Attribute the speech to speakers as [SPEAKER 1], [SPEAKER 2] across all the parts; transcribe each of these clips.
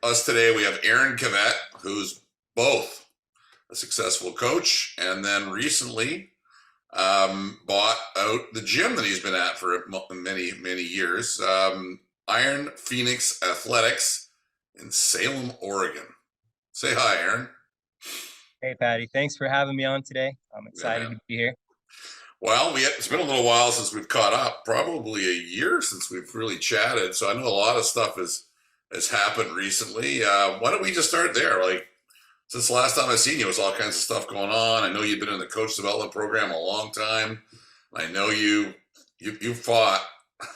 [SPEAKER 1] us today, we have Aaron Cavette, who's both a successful coach and then recently bought out the gym that he's been at for many, many years, Iron Phoenix Athletics in Salem, Oregon. Say hi, Aaron.
[SPEAKER 2] Hey, Patty. Thanks for having me on today. I'm
[SPEAKER 1] Yeah,
[SPEAKER 2] excited
[SPEAKER 1] man.
[SPEAKER 2] to be here.
[SPEAKER 1] Well, it's been a little while since we've caught up, probably a year since we've really chatted. So I know a lot of stuff has happened recently. Why don't we just start there? Like, since the last time I seen you, there was all kinds of stuff going on. I know you've been in the coach development program a long time. I know you fought.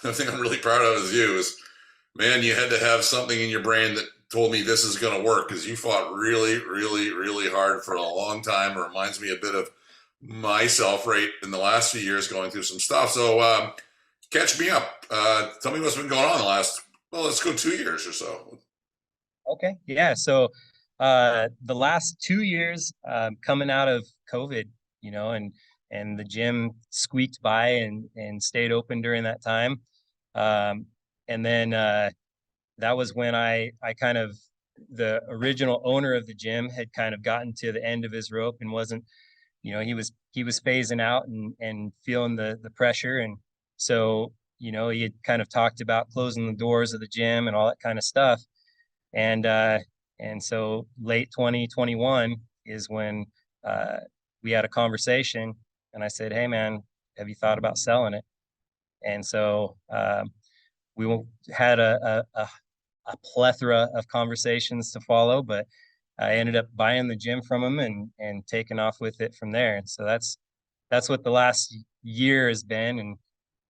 [SPEAKER 1] The thing I'm really proud of is man, you had to have something in your brain that told me this is going to work because you fought really, really, really hard for a long time. It reminds me a bit of myself right in the last few years going through some stuff. So catch me up. Tell me what's been going on the last, well, let's go 2 years or so.
[SPEAKER 2] Okay. Yeah. So the last 2 years coming out of COVID, and the gym squeaked by and stayed open during that time. And then that was when I kind of the original owner of the gym had kind of gotten to the end of his rope and wasn't, he was phasing out and feeling the pressure. And so, he had kind of talked about closing the doors of the gym and all that kind of stuff. And and so late 2021 is when we had a conversation, and I said, "Hey, man, have you thought about selling it?" And so we had a plethora of conversations to follow, but I ended up buying the gym from him and taking off with it from there. And so that's what the last year has been. And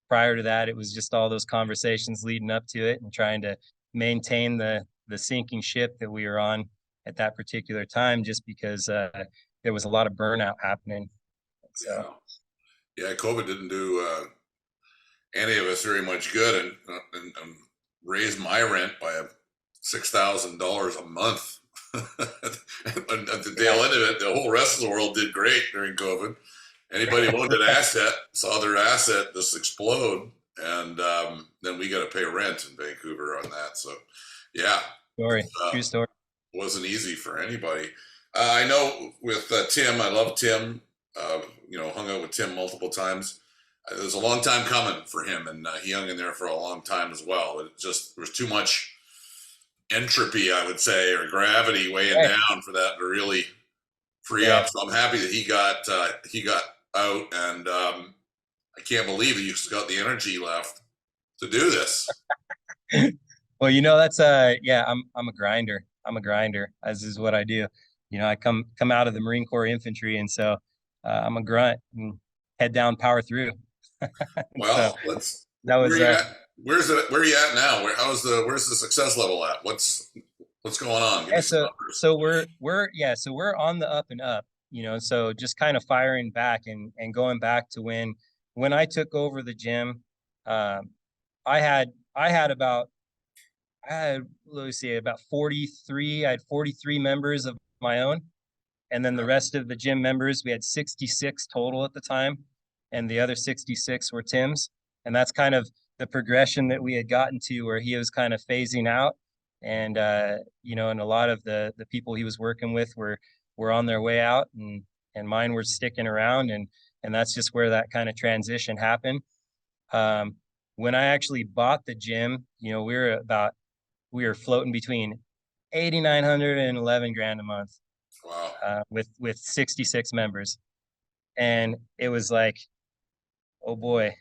[SPEAKER 2] prior to that, it was just all those conversations leading up to it and trying to maintain the sinking ship that we were on at that particular time, just because there was a lot of burnout happening. So
[SPEAKER 1] Yeah, yeah. COVID didn't do any of us very much good, and raised my rent by $6,000 a month. And at the
[SPEAKER 2] yeah,
[SPEAKER 1] tail end of it, the whole rest of the world did great during COVID. Anybody who owned an asset saw their asset just explode, and then we got to pay rent in Vancouver on that. So, yeah,
[SPEAKER 2] story,
[SPEAKER 1] uh,
[SPEAKER 2] true story.
[SPEAKER 1] wasn't easy for anybody. I know with Tim, I love Tim. Hung out with Tim multiple times. It was a long time coming for him, and he hung in there for a long time as well. It just there was too much entropy, I would say, or gravity weighing
[SPEAKER 2] Right.
[SPEAKER 1] down for that to really free
[SPEAKER 2] Yeah.
[SPEAKER 1] up. So I'm happy that he got out, and I can't believe that you still got the energy left to do this.
[SPEAKER 2] Well, that's yeah, I'm a grinder. I'm a grinder, as is what I do. I come out of the Marine Corps infantry, and so I'm a grunt and head down, power through. So
[SPEAKER 1] Well, let's.
[SPEAKER 2] that
[SPEAKER 1] Where are
[SPEAKER 2] was
[SPEAKER 1] you at? Where are you at now? Where's the success level at? What's going on? Give
[SPEAKER 2] yeah,
[SPEAKER 1] me some
[SPEAKER 2] so
[SPEAKER 1] numbers.
[SPEAKER 2] so we're on the up and up, so just kind of firing back and going back to when I took over the gym. um I had let me see, about 43. I had 43 members of my own, and then the rest of the gym members, we had 66 total at the time, and the other 66 were Tim's. And that's kind of the progression that we had gotten to, where he was kind of phasing out, and and a lot of the people he was working with were on their way out, and mine were sticking around, and that's just where that kind of transition happened. um, when I actually bought the gym, we were floating between 8,900 and 11 grand a month,
[SPEAKER 1] Wow.
[SPEAKER 2] with 66 members. And it was like, oh boy.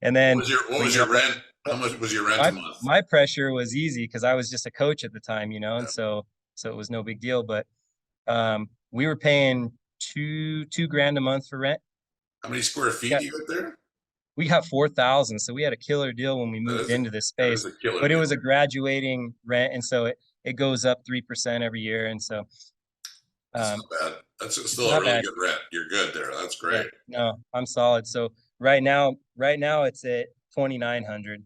[SPEAKER 2] And then,
[SPEAKER 1] What
[SPEAKER 2] well,
[SPEAKER 1] was your rent? How much was your rent a
[SPEAKER 2] my
[SPEAKER 1] month?
[SPEAKER 2] my pressure was easy because I was just a coach at the time, and
[SPEAKER 1] Yeah.
[SPEAKER 2] so it was no big deal. But we were paying two grand a month for rent.
[SPEAKER 1] How many square feet
[SPEAKER 2] Yeah,
[SPEAKER 1] do you got there?
[SPEAKER 2] we got 4,000, so we had a killer deal when we
[SPEAKER 1] That
[SPEAKER 2] moved
[SPEAKER 1] is a
[SPEAKER 2] into this
[SPEAKER 1] that is
[SPEAKER 2] space.
[SPEAKER 1] a killer
[SPEAKER 2] But it
[SPEAKER 1] deal.
[SPEAKER 2] was a graduating rent, and so it goes up 3% every year, and so
[SPEAKER 1] That's
[SPEAKER 2] um,
[SPEAKER 1] not bad. That's
[SPEAKER 2] it's
[SPEAKER 1] still a
[SPEAKER 2] not
[SPEAKER 1] really
[SPEAKER 2] bad.
[SPEAKER 1] good rent. You're good there. That's
[SPEAKER 2] Yeah,
[SPEAKER 1] great.
[SPEAKER 2] no, I'm solid. So right now it's at 2,900,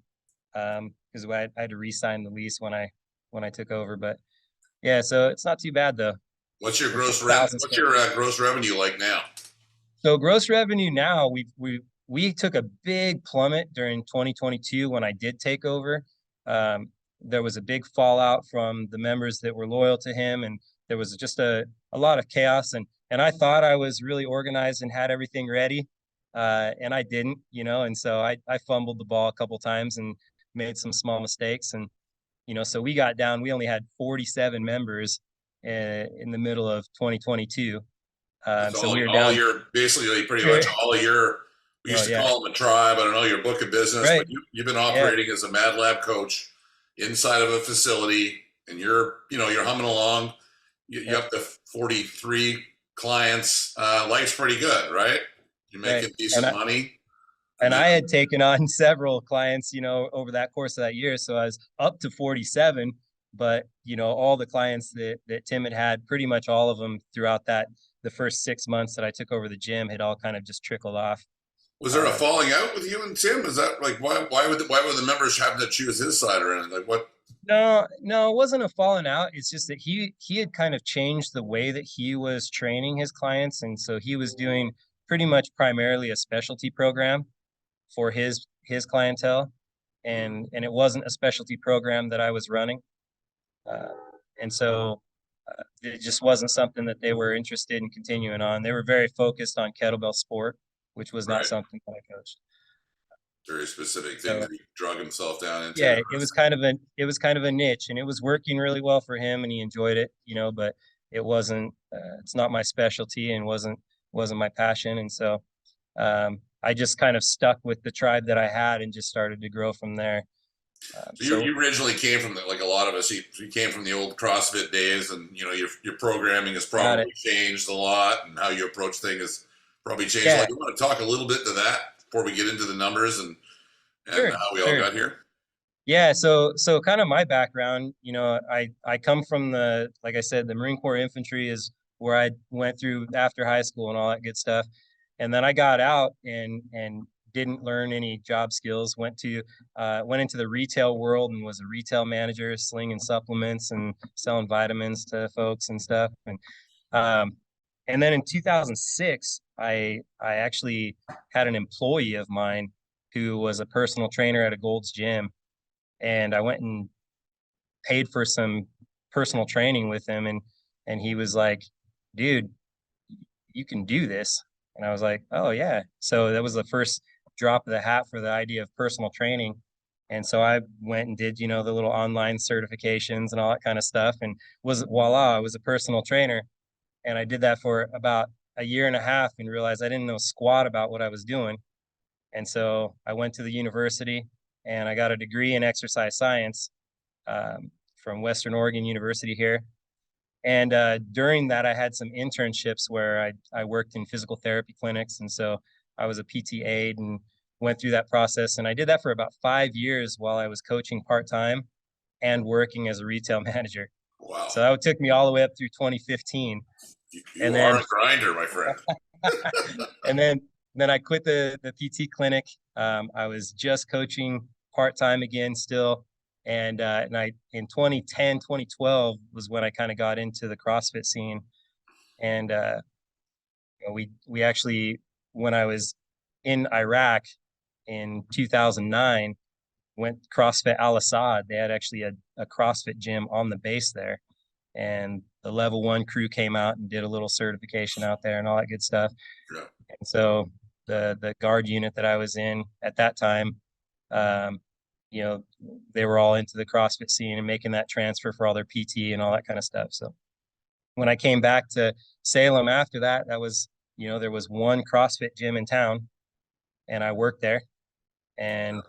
[SPEAKER 2] because I had to re-sign the lease when I took over. But yeah, so it's not too bad though
[SPEAKER 1] What's your
[SPEAKER 2] for
[SPEAKER 1] gross rent?
[SPEAKER 2] 6,000
[SPEAKER 1] What's
[SPEAKER 2] square
[SPEAKER 1] your
[SPEAKER 2] feet.
[SPEAKER 1] gross revenue like now?
[SPEAKER 2] So gross revenue now, we took a big plummet during 2022 when I did take over. Um, there was a big fallout from the members that were loyal to him, and there was just a lot of chaos. And I thought I was really organized and had everything ready, and I didn't, and so I fumbled the ball a couple times and made some small mistakes, and so we got down. We only had 47 members in the middle of 2022.
[SPEAKER 1] It's
[SPEAKER 2] So we were
[SPEAKER 1] all
[SPEAKER 2] down.
[SPEAKER 1] your basically pretty much all your. We
[SPEAKER 2] Oh
[SPEAKER 1] used to
[SPEAKER 2] yeah,
[SPEAKER 1] call them a tribe. I don't know your book of business,
[SPEAKER 2] right.
[SPEAKER 1] but you've been
[SPEAKER 2] Yeah,
[SPEAKER 1] operating as a MadLab coach inside of a facility, and you're humming along. You're
[SPEAKER 2] yeah,
[SPEAKER 1] up to 43 clients. Life's pretty good, right? You're
[SPEAKER 2] right.
[SPEAKER 1] making
[SPEAKER 2] And
[SPEAKER 1] decent
[SPEAKER 2] I
[SPEAKER 1] money, and
[SPEAKER 2] and
[SPEAKER 1] then
[SPEAKER 2] I had taken on several clients, over that course of that year. So I was up to 47, but all the clients that Tim had, pretty much all of them throughout the first 6 months that I took over the gym had all kind of just trickled off.
[SPEAKER 1] was there a
[SPEAKER 2] Um,
[SPEAKER 1] falling out with you and Tim? Is that like why would the members have to choose his side or anything? Like what?
[SPEAKER 2] No, no, it wasn't a falling out. It's just that he had kind of changed the way that he was training his clients, and so he was doing pretty much primarily a specialty program for his clientele, and it wasn't a specialty program that I was running, uh, and so it just wasn't something that they were interested in continuing on. They were very focused on kettlebell sport, which was not
[SPEAKER 1] Right,
[SPEAKER 2] something that I coached.
[SPEAKER 1] very specific thing
[SPEAKER 2] So
[SPEAKER 1] that he drug himself down into.
[SPEAKER 2] yeah, it was kind of a niche, and it was working really well for him, and he enjoyed it, but it wasn't it's not my specialty, and wasn't my passion, and so I just kind of stuck with the tribe that I had and just started to grow from there.
[SPEAKER 1] So
[SPEAKER 2] So
[SPEAKER 1] you originally came from like a lot of us. You came from the old CrossFit days, and your programming has
[SPEAKER 2] got it.
[SPEAKER 1] probably changed a lot, and how you approach things has probably changed.
[SPEAKER 2] Yeah,
[SPEAKER 1] Like, you want to talk a little bit to that before we get into the numbers and
[SPEAKER 2] sure,
[SPEAKER 1] how we all
[SPEAKER 2] sure.
[SPEAKER 1] got here.
[SPEAKER 2] Yeah, so kind of my background, I come from like I said, the Marine Corps infantry is where I went through after high school and all that good stuff. And then I got out and didn't learn any job skills, went into the retail world and was a retail manager, slinging supplements and selling vitamins to folks and stuff. Um and then in 2006, I actually had an employee of mine who was a personal trainer at a Gold's Gym, and I went and paid for some personal training with him, and he was like, "Dude, you can do this." And I was like, "Oh yeah." So that was the first drop of the hat for the idea of personal training. And so I went and did, the little online certifications and all that kind of stuff, and was voila, I was a personal trainer. And I did that for about a year and a half and realized I didn't know squat about what I was doing. And so I went to the university and I got a degree in exercise science, from Western Oregon University here. And during that, I had some internships where I worked in physical therapy clinics. And so I was a PT aide and went through that process. And I did that for about 5 years while I was coaching part time and working as a retail manager.
[SPEAKER 1] Wow,
[SPEAKER 2] So that took me all the way up through 2015.
[SPEAKER 1] you
[SPEAKER 2] And
[SPEAKER 1] are
[SPEAKER 2] then
[SPEAKER 1] a grinder, my friend.
[SPEAKER 2] and then I quit the PT clinic. I was just coaching part time again still, and I in 2010, 2012 was when I kind of got into the CrossFit scene, and we actually, when I was in Iraq in 2009, went CrossFit Al Assad. They had actually a CrossFit gym on the base there, and the level one crew came out and did a little certification out there and all that good stuff.
[SPEAKER 1] Yeah.
[SPEAKER 2] And so the guard unit that I was in at that time, um, you know, they were all into the CrossFit scene and making that transfer for all their PT and all that kind of stuff. So when I came back to Salem after that, that was, there was one CrossFit gym in town, and I worked there and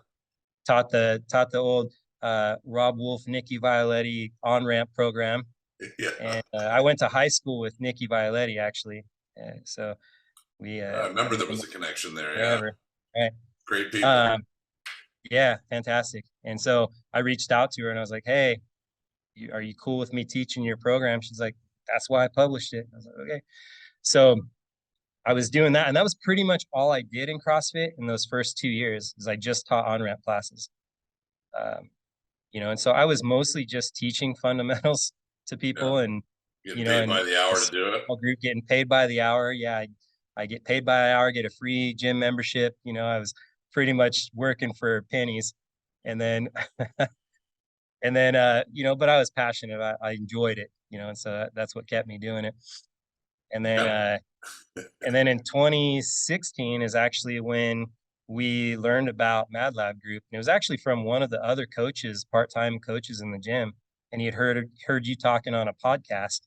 [SPEAKER 2] taught the old Rob Wolf, Nikki Violetti on-ramp program.
[SPEAKER 1] Yeah,
[SPEAKER 2] And I went to high school with Nikki Violetti actually. So
[SPEAKER 1] I
[SPEAKER 2] I've
[SPEAKER 1] remember there
[SPEAKER 2] known
[SPEAKER 1] was a connection there. Yeah,
[SPEAKER 2] forever. Right.
[SPEAKER 1] great people.
[SPEAKER 2] Um, yeah, fantastic. And so I reached out to her and I was like, "Hey, are you cool with me teaching your program?" She's like, "That's why I published it." I was like, "Okay." So I was doing that, and that was pretty much all I did in CrossFit in those first 2 years, is I just taught on-ramp classes. Um, and so I was mostly just teaching fundamentals to
[SPEAKER 1] Yeah,
[SPEAKER 2] people, and
[SPEAKER 1] getting paid
[SPEAKER 2] and
[SPEAKER 1] by the
[SPEAKER 2] a
[SPEAKER 1] hour to do it.
[SPEAKER 2] small group getting paid by the hour. Yeah, I get paid by the hour, get a free gym membership. I was pretty much working for pennies. And then And then but I was passionate. I enjoyed it, and so that's what kept me doing it. And then
[SPEAKER 1] Yeah.
[SPEAKER 2] in 2016 is actually when we learned about MadLab Group. And it was actually from one of the other coaches, part-time coaches in the gym. And he had heard you talking on a podcast.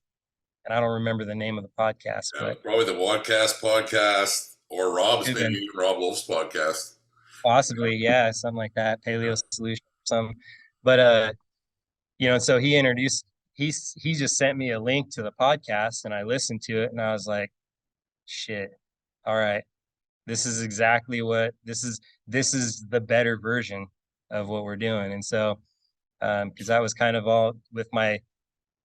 [SPEAKER 2] And I don't remember the name of the podcast,
[SPEAKER 1] Yeah,
[SPEAKER 2] but
[SPEAKER 1] probably the Wadcast podcast or Rob's,
[SPEAKER 2] it had
[SPEAKER 1] maybe
[SPEAKER 2] been
[SPEAKER 1] even Rob Wolf's podcast.
[SPEAKER 2] possibly, yeah, something like that,
[SPEAKER 1] Yeah.
[SPEAKER 2] Paleo Solution or something. But so he introduced he just sent me a link to the podcast and I listened to it and I was like, shit, all right. This is exactly what this is the better version of what we're doing. And so because that was kind of all with my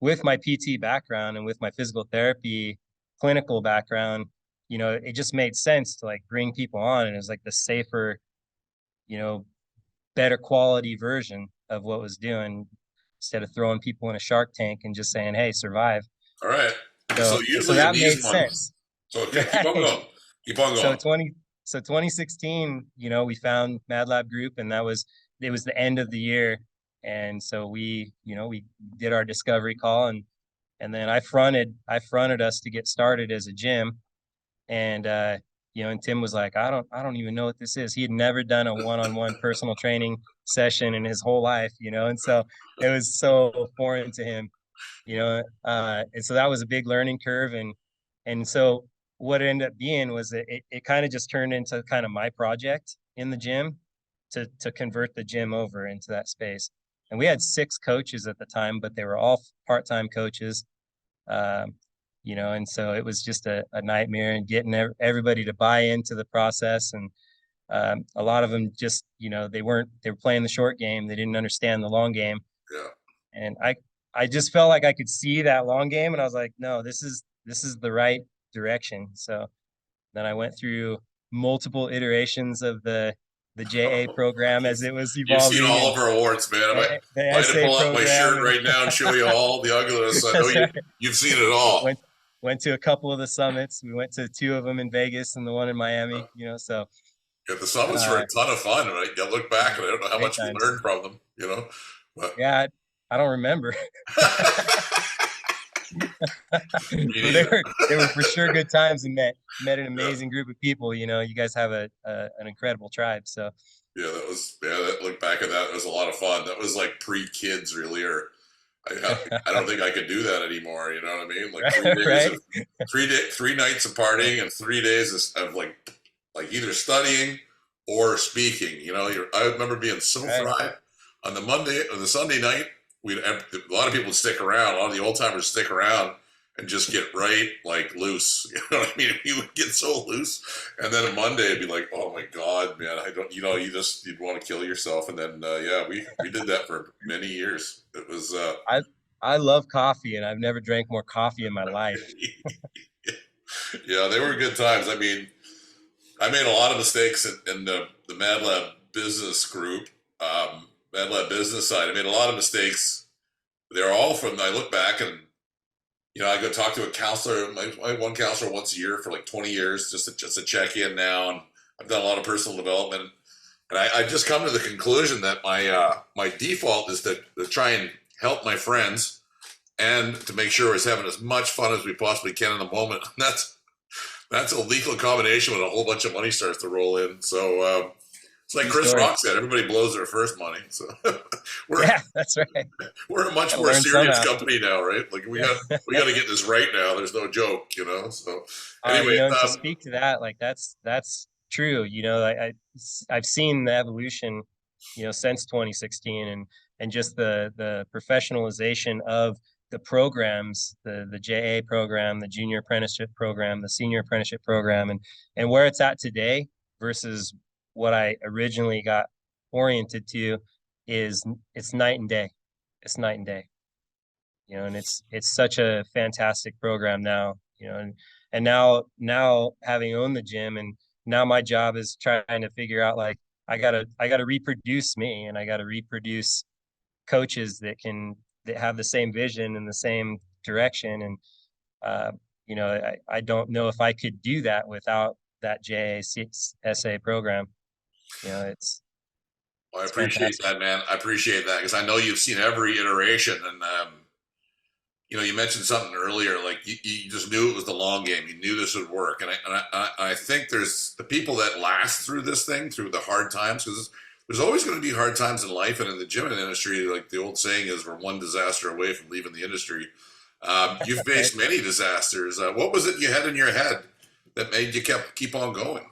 [SPEAKER 2] PT background and with my physical therapy clinical background, it just made sense to like bring people on and it was like the safer, you know, better quality version of what was doing instead of throwing people in a shark tank and just saying, hey, survive.
[SPEAKER 1] All right. So
[SPEAKER 2] So
[SPEAKER 1] usually in
[SPEAKER 2] that
[SPEAKER 1] these
[SPEAKER 2] made
[SPEAKER 1] ones,
[SPEAKER 2] sense.
[SPEAKER 1] so okay, keep on
[SPEAKER 2] Right.
[SPEAKER 1] going. Keep on
[SPEAKER 2] So
[SPEAKER 1] going.
[SPEAKER 2] 2016, we found MadLab Group and it was the end of the year. And so we did our discovery call and then I fronted us to get started as a gym. And and Tim was like, I don't even know what this is. He had never done a one-on-one personal training session in his whole life, and so it was so foreign to him, and so that was a big learning curve. And so what it ended up being was that it kind of just turned into kind of my project in the gym to convert the gym over into that space. And we had 6 coaches at the time, but they were all part-time coaches. Um, and so it was just a nightmare and getting everybody to buy into the process. And a lot of them just, they were playing the short game. They didn't understand the long game.
[SPEAKER 1] Yeah.
[SPEAKER 2] And I just felt like I could see that long game. And I was like, no, this is the right direction. So then I went through multiple iterations of the JA program
[SPEAKER 1] you've,
[SPEAKER 2] as it was
[SPEAKER 1] you've seen
[SPEAKER 2] evolving
[SPEAKER 1] all
[SPEAKER 2] and
[SPEAKER 1] of our awards, man.
[SPEAKER 2] the
[SPEAKER 1] If I had to
[SPEAKER 2] essay
[SPEAKER 1] pull up my
[SPEAKER 2] program
[SPEAKER 1] shirt
[SPEAKER 2] and
[SPEAKER 1] right now and show you all the ugliness, I know
[SPEAKER 2] that's right.
[SPEAKER 1] you've seen it all.
[SPEAKER 2] went went to a couple of the summits. We went to 2 of them in Vegas and the one in Miami, so
[SPEAKER 1] Yeah, the summits were
[SPEAKER 2] uh
[SPEAKER 1] a ton of fun, right? You look back and I don't know how
[SPEAKER 2] great
[SPEAKER 1] much we
[SPEAKER 2] times.
[SPEAKER 1] learned from them. But
[SPEAKER 2] Yeah, I don't remember.
[SPEAKER 1] me
[SPEAKER 2] But
[SPEAKER 1] neither.
[SPEAKER 2] they were for sure good times and met an
[SPEAKER 1] Yeah.
[SPEAKER 2] amazing group of people. You guys have an incredible tribe. So
[SPEAKER 1] Yeah, that look back at that, it was a lot of fun. That was like pre-kids really, or I don't think I could do that anymore. You know what I mean? Like 3 days
[SPEAKER 2] right,
[SPEAKER 1] of 3 nights of partying and 3 days of like either studying or speaking. I remember being so
[SPEAKER 2] right,
[SPEAKER 1] fried on the Monday or the Sunday night. A lot of people would stick around. A lot of the old timers stick around and just get right like loose. You know what I mean? You would get so loose, and then on Monday it'd be like, oh my god, man, I don't. You'd want to kill yourself. And then yeah, we did that for many years. It was.
[SPEAKER 2] I I love coffee and I've never drank more coffee in my life.
[SPEAKER 1] Yeah, they were good times. I mean, I made a lot of mistakes in the MadLab business group, MadLab business side. I made a lot of mistakes. They're all from. I look back and I go talk to a counselor. I have one counselor once a year for like 20 years, just to check in now. And I've done a lot of personal development, and I just come to the conclusion that my default is to try and help my friends and to make sure we're having as much fun as we possibly can in the moment. And that's a lethal combination when a whole bunch of money starts to roll in. So it's like
[SPEAKER 2] True
[SPEAKER 1] Chris
[SPEAKER 2] story.
[SPEAKER 1] Rock said, everybody blows their first money. So we're
[SPEAKER 2] Yeah, that's right.
[SPEAKER 1] we're a much
[SPEAKER 2] Gotta
[SPEAKER 1] more
[SPEAKER 2] learn
[SPEAKER 1] serious
[SPEAKER 2] somehow.
[SPEAKER 1] company now, right? Like we got to get this right now. There's no joke. So anyway,
[SPEAKER 2] And to speak to that, like that's true. I've seen the evolution, since 2016 and just the professionalization of the programs, the JA program, the junior apprenticeship program, the senior apprenticeship program, and where it's at today versus what I originally got oriented to is it's night and day. It's night and day. And it's such a fantastic program now, and now having owned the gym and now my job is trying to figure out like I gotta reproduce me and I gotta reproduce coaches that have the same vision and the same direction. And uh, I don't know if I could do that without that JACSA program. It's
[SPEAKER 1] Well, I
[SPEAKER 2] It's
[SPEAKER 1] appreciate
[SPEAKER 2] fantastic.
[SPEAKER 1] that, man. I appreciate that because I know you've seen every iteration, and you mentioned something earlier, like you just knew it was the long game. You knew this would work, and I think there's the people that last through this thing, through the hard times, because there's always going to be hard times in life, and in the gym industry, like the old saying is, we're one disaster away from leaving the industry. You've
[SPEAKER 2] Right.
[SPEAKER 1] faced many disasters. What was it you had in your head that made you keep on going?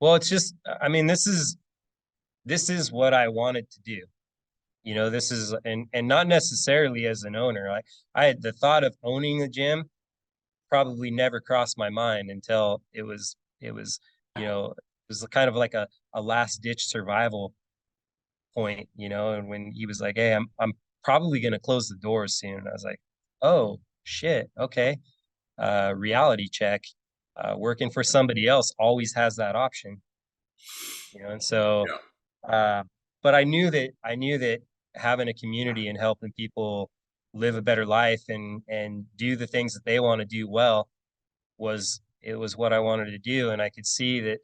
[SPEAKER 2] Well, it's just, I mean, this is what I wanted to do. This is, and not necessarily as an owner. I had the thought of owning a gym probably never crossed my mind until it was, it was kind of like a last ditch survival point, and when he was like, "Hey, I'm probably gonna close the doors soon." I was like, "Oh shit, okay." Reality check. Working for somebody else always has that option, and so
[SPEAKER 1] Yeah.
[SPEAKER 2] uh, but I knew that having a community and helping people live a better life and do the things that they want to do well was what I wanted to do. And I could see that,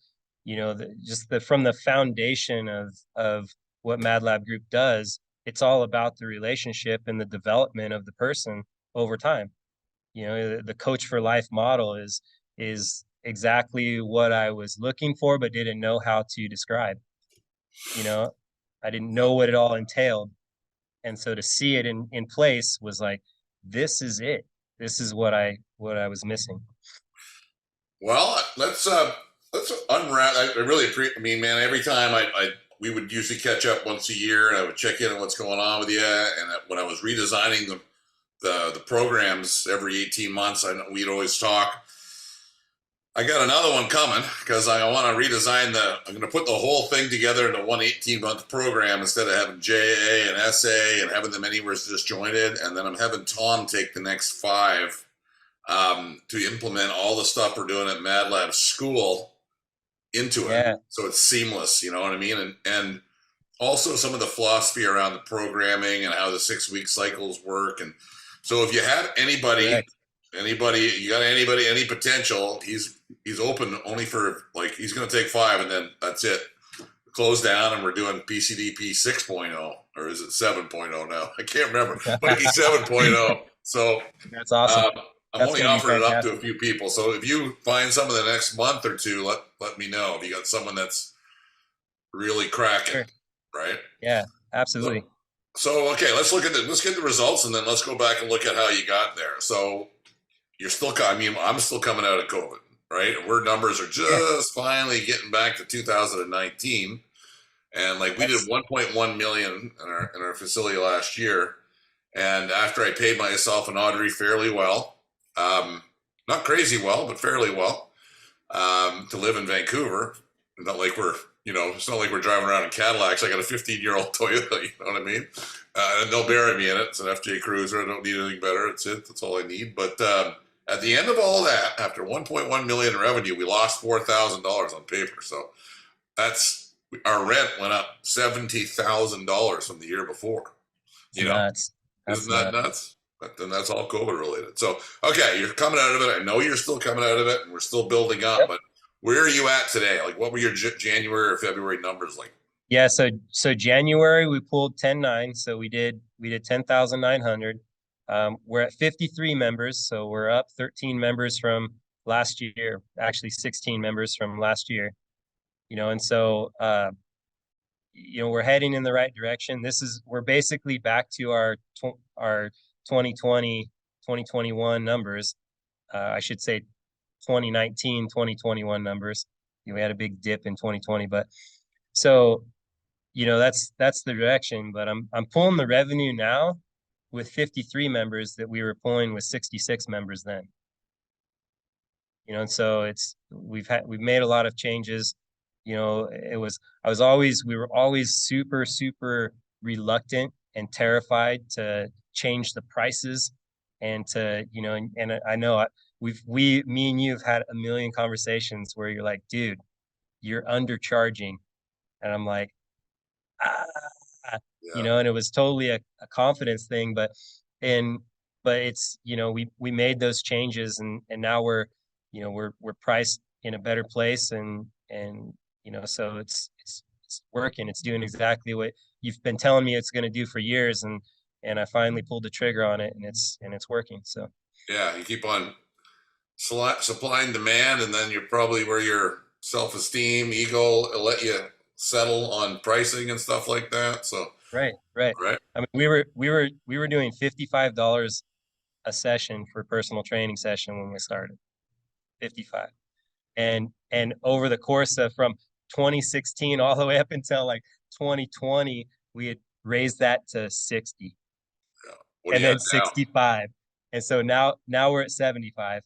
[SPEAKER 2] just from the foundation of what MadLab Group does, it's all about the relationship and the development of the person over time. The coach for life model is exactly what I was looking for, but didn't know how to describe. You know, I didn't know what it all entailed. And so to see it in place was like, this is it. This is what I was missing.
[SPEAKER 1] Well, let's unwrap. I really appreciate. I mean, man, every time we would usually catch up once a year, and I would check in on what's going on with you. And when I was redesigning the programs every 18 months, I know we'd always talk. I got another one coming because I want to redesign I'm going to put the whole thing together into one 18-month program instead of having JA and SA and having them anywhere disjointed. And then I'm having Tom take the next 5 to implement all the stuff we're doing at MadLab School into it,
[SPEAKER 2] Yeah,
[SPEAKER 1] so it's seamless. You know what I mean? And also some of the philosophy around the programming and how the 6-week cycles work. And so if you have
[SPEAKER 2] correct.
[SPEAKER 1] you got anybody, any potential, he's open only for, like, he's going to take 5 and then that's it. Close down, and we're doing PCDP 6.0, or is it 7.0 now? I can't remember. Might be 7.0. So
[SPEAKER 2] That's awesome.
[SPEAKER 1] um, I'm
[SPEAKER 2] That's
[SPEAKER 1] only
[SPEAKER 2] going to be
[SPEAKER 1] offering it up to a
[SPEAKER 2] fantastic.
[SPEAKER 1] few people. So if you find someone the next month or two, let me know. If you got someone that's really cracking,
[SPEAKER 2] Sure.
[SPEAKER 1] right?
[SPEAKER 2] Yeah,
[SPEAKER 1] So,
[SPEAKER 2] absolutely.
[SPEAKER 1] so okay, let's get the results, and then let's go back and look at how you got there. So you're still, I mean, I'm still coming out of COVID, right? Our numbers are
[SPEAKER 2] Yeah,
[SPEAKER 1] just finally getting back to 2019, and like we did
[SPEAKER 2] that's
[SPEAKER 1] 1.1 million in our facility last year. And after I paid myself and Audrey fairly well, um, not crazy well, but fairly well, to live in Vancouver. Not like it's not like we're driving around in Cadillacs. I got a 15-year-old Toyota, you know what I mean? And they'll bury me in it. It's an FJ Cruiser. I don't need anything better. It's it. That's all I need. But at the end of all that, after 1.1 million in revenue, we lost $4,000 on paper. So that's our rent went up $70,000 from the year before.
[SPEAKER 2] it's
[SPEAKER 1] You know,
[SPEAKER 2] nuts.
[SPEAKER 1] isn't
[SPEAKER 2] That's
[SPEAKER 1] that
[SPEAKER 2] nuts.
[SPEAKER 1] nuts? But then that's all COVID related. So, okay, you're coming out of it. I know you're still coming out of it, and we're still building up.
[SPEAKER 2] Yep.
[SPEAKER 1] But where are you at today? Like, what were your January or February numbers like?
[SPEAKER 2] Yeah, so January we pulled 10.9, so we did 10,900. We're at 53 members, so we're up 13 members from last year, actually 16 members from last year. And so we're heading in the right direction. We're basically back to our 2020, 2021 numbers. I should say 2019, 2021 numbers. We had a big dip in 2020, but so that's the direction. But I'm pulling the revenue now with 53 members that we were pulling with 66 members then. And so we've made a lot of changes. It was I was always we were always super, super reluctant and terrified to change the prices and and I know me and you have had a million conversations where you're like, dude, you're undercharging. And I'm like, ah,
[SPEAKER 1] Yeah,
[SPEAKER 2] and it was totally a confidence thing, and but it's, we made those changes, and now we're priced in a better place, and so it's it's working. It's doing exactly what you've been telling me it's going to do for years, and I finally pulled the trigger on it, and it's working. So
[SPEAKER 1] Yeah, you keep on supply and demand, and then you're probably where your self-esteem, ego will let you settle on pricing and stuff like that. So,
[SPEAKER 2] right, right.
[SPEAKER 1] right.
[SPEAKER 2] I mean, we were doing $55 a session for personal training session when we started. 55. And over the course of from 2016 all the way up until like 2020, we had raised that to 60
[SPEAKER 1] Yeah. What do
[SPEAKER 2] and
[SPEAKER 1] you have
[SPEAKER 2] then
[SPEAKER 1] now?
[SPEAKER 2] 65. And so now we're at 75,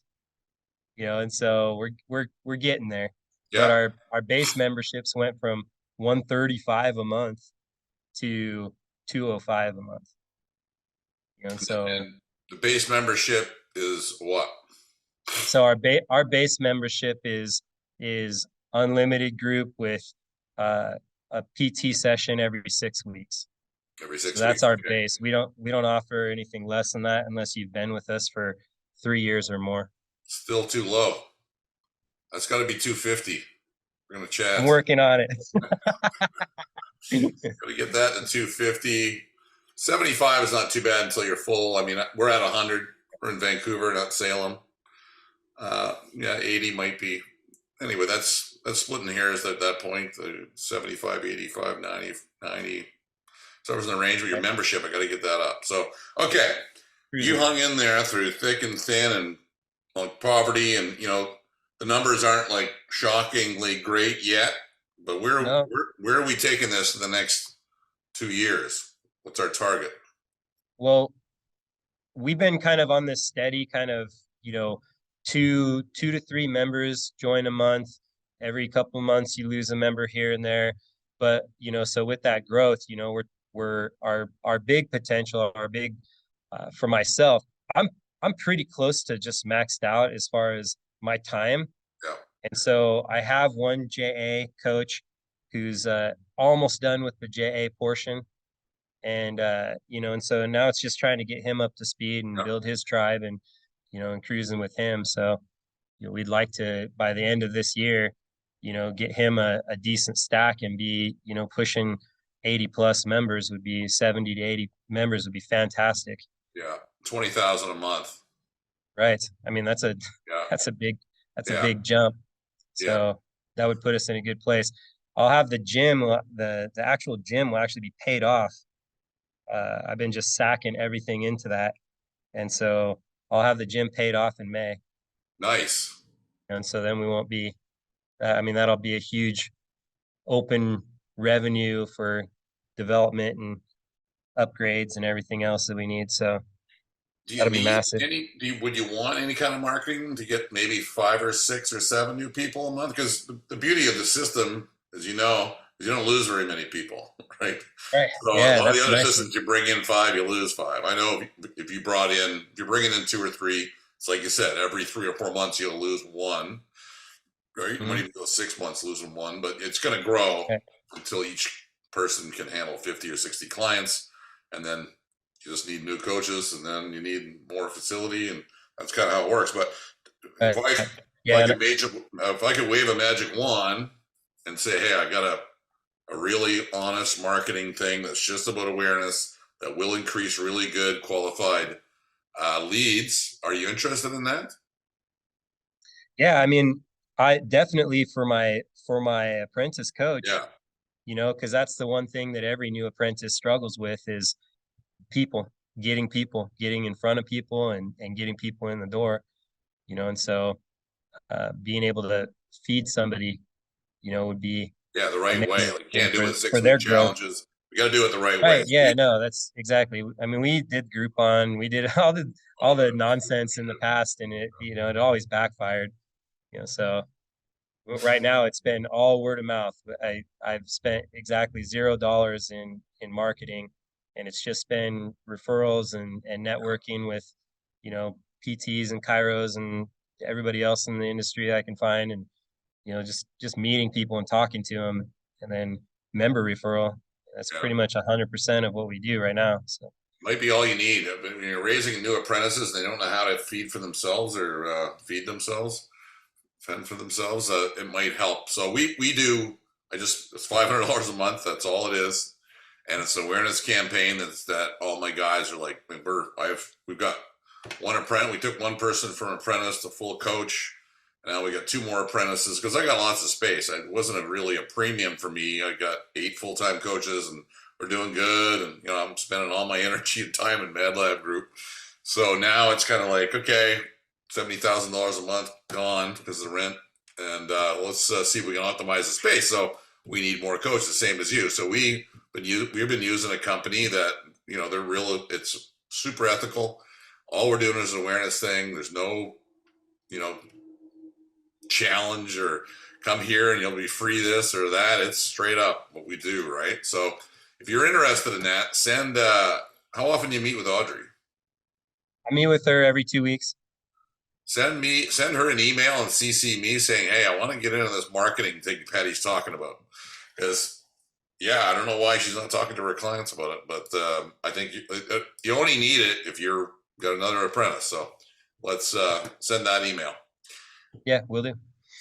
[SPEAKER 2] and so we're getting there. But
[SPEAKER 1] Yeah.
[SPEAKER 2] our base memberships went from 135 a month to 205 a month. And so
[SPEAKER 1] And the base membership is what?
[SPEAKER 2] so our base membership is unlimited group with uh, a PT session every 6 weeks.
[SPEAKER 1] Every
[SPEAKER 2] So
[SPEAKER 1] six
[SPEAKER 2] that's
[SPEAKER 1] weeks.
[SPEAKER 2] our
[SPEAKER 1] Okay.
[SPEAKER 2] base. We don't offer anything less than that unless you've been with us for 3 years or more.
[SPEAKER 1] Still too low. That's got to be 250. We're gonna
[SPEAKER 2] I'm
[SPEAKER 1] chat.
[SPEAKER 2] working on it.
[SPEAKER 1] Gotta get that to 250. 75 is not too bad until you're full. I mean, we're at 100. We're in Vancouver, not Salem. Yeah, 80 might be. Anyway, that's splitting hairs at that point. 75, 85, 90, 90. So I was in the range with your membership. I got to get that up. So, okay. You hung in there through thick and thin and like poverty, and the numbers aren't like shockingly great yet. But
[SPEAKER 2] No,
[SPEAKER 1] where are we taking this in the next 2 years? What's our target?
[SPEAKER 2] well, we've been kind of on this steady kind of, two to three members join a month. Every couple months you lose a member here and there. But, so with that growth, we're our big potential, our big for myself, I'm I'm pretty close to just maxed out as far as my time.
[SPEAKER 1] Yeah,
[SPEAKER 2] And so I have one JA coach who's almost done with the JA portion. And so now it's just trying to get him up to speed and
[SPEAKER 1] yeah,
[SPEAKER 2] build his tribe and cruising with him. So, we'd like to, by the end of this year, get him a decent stack and be, pushing 80 plus members would be 70 to 80 members would be fantastic.
[SPEAKER 1] yeah. 20,000 a month.
[SPEAKER 2] Right. I mean,
[SPEAKER 1] Yeah,
[SPEAKER 2] that's a big, that's a
[SPEAKER 1] yeah,
[SPEAKER 2] big jump.
[SPEAKER 1] yeah.
[SPEAKER 2] So that would put us in a good place. I'll have the gym, the actual gym will actually be paid off. I've been just sacking everything into that. And so I'll have the gym paid off in May.
[SPEAKER 1] Nice.
[SPEAKER 2] And so then we won't be, I mean, that'll be a huge open revenue for development and upgrades and everything else that we need. So
[SPEAKER 1] Do you
[SPEAKER 2] that'll be
[SPEAKER 1] need
[SPEAKER 2] massive.
[SPEAKER 1] any? Would you want any kind of marketing to get maybe 5 or 6 or 7 new people a month? Because the beauty of the system, as you know, is you don't lose very many people, right?
[SPEAKER 2] Right.
[SPEAKER 1] So a
[SPEAKER 2] Yeah,
[SPEAKER 1] lot of the
[SPEAKER 2] that's the
[SPEAKER 1] other
[SPEAKER 2] nice thing.
[SPEAKER 1] systems, you bring in 5, you lose 5. I know if you're bringing in 2 or 3, it's like you said, every 3 or 4 months you'll lose one. Right? You might
[SPEAKER 2] Mhm.
[SPEAKER 1] even go 6 months losing one, but it's going to grow
[SPEAKER 2] Okay.
[SPEAKER 1] until each person can handle 50 or 60 clients, and then you just need new coaches, and then you need more facility, and that's kind of how it works. But if
[SPEAKER 2] Right.
[SPEAKER 1] I
[SPEAKER 2] Yeah.
[SPEAKER 1] if I could wave a magic wand and say, hey, I got a really honest marketing thing that's just about awareness that will increase really good qualified leads, are you interested in that?
[SPEAKER 2] Yeah. I mean, I definitely for my apprentice coach,
[SPEAKER 1] Yeah,
[SPEAKER 2] because that's the one thing that every new apprentice struggles with is people, getting in front of people and getting people in the door, and so being able to feed somebody, would be
[SPEAKER 1] yeah, the right way. Like, you
[SPEAKER 2] amazing
[SPEAKER 1] can't do it with
[SPEAKER 2] for
[SPEAKER 1] 6 week
[SPEAKER 2] their growth.
[SPEAKER 1] challenges. We got to do it the right way.
[SPEAKER 2] Right. Yeah, no, that's exactly. I mean, we did Groupon, we did all the nonsense in the past, and it always backfired, so right now it's been all word of mouth. I've spent exactly $0 in marketing, and it's just been referrals and networking with, PTs and chiros and everybody else in the industry I can find, and just meeting people and talking to them, and then member referral. That's
[SPEAKER 1] Yeah,
[SPEAKER 2] pretty much 100% of what we do right now. So
[SPEAKER 1] might be all you need. When you're raising new apprentices, they don't know how to feed for themselves or feed themselves, fend for themselves. It might help. So we do it's $500 a month. That's all it is. And it's an awareness campaign that all my guys are like, we've got one apprentice. We took one person from apprentice to full coach. And now we got two more apprentices because I got lots of space. It wasn't really a premium for me. I got 8 full-time coaches and we're doing good. And, I'm spending all my energy and time in MadLab group. So now it's kind of like, okay, $70,000 a month gone because of the rent. And let's see if we can optimize the space. So we need more coaches, same as you. So we've been using a company that, it's super ethical. All we're doing is an awareness thing. There's no, challenge or come here and you'll be free this or that. It's straight up what we do, right? So if you're interested in that, how often do you meet with Audrey?
[SPEAKER 2] I meet with her every 2 weeks.
[SPEAKER 1] Send her an email and CC me saying, hey, I want to get into this marketing thing Patty's talking about. Because, I don't know why she's not talking to her clients about it, but I think you only need it if you're got another apprentice. So let's send that email.
[SPEAKER 2] Yeah, will do.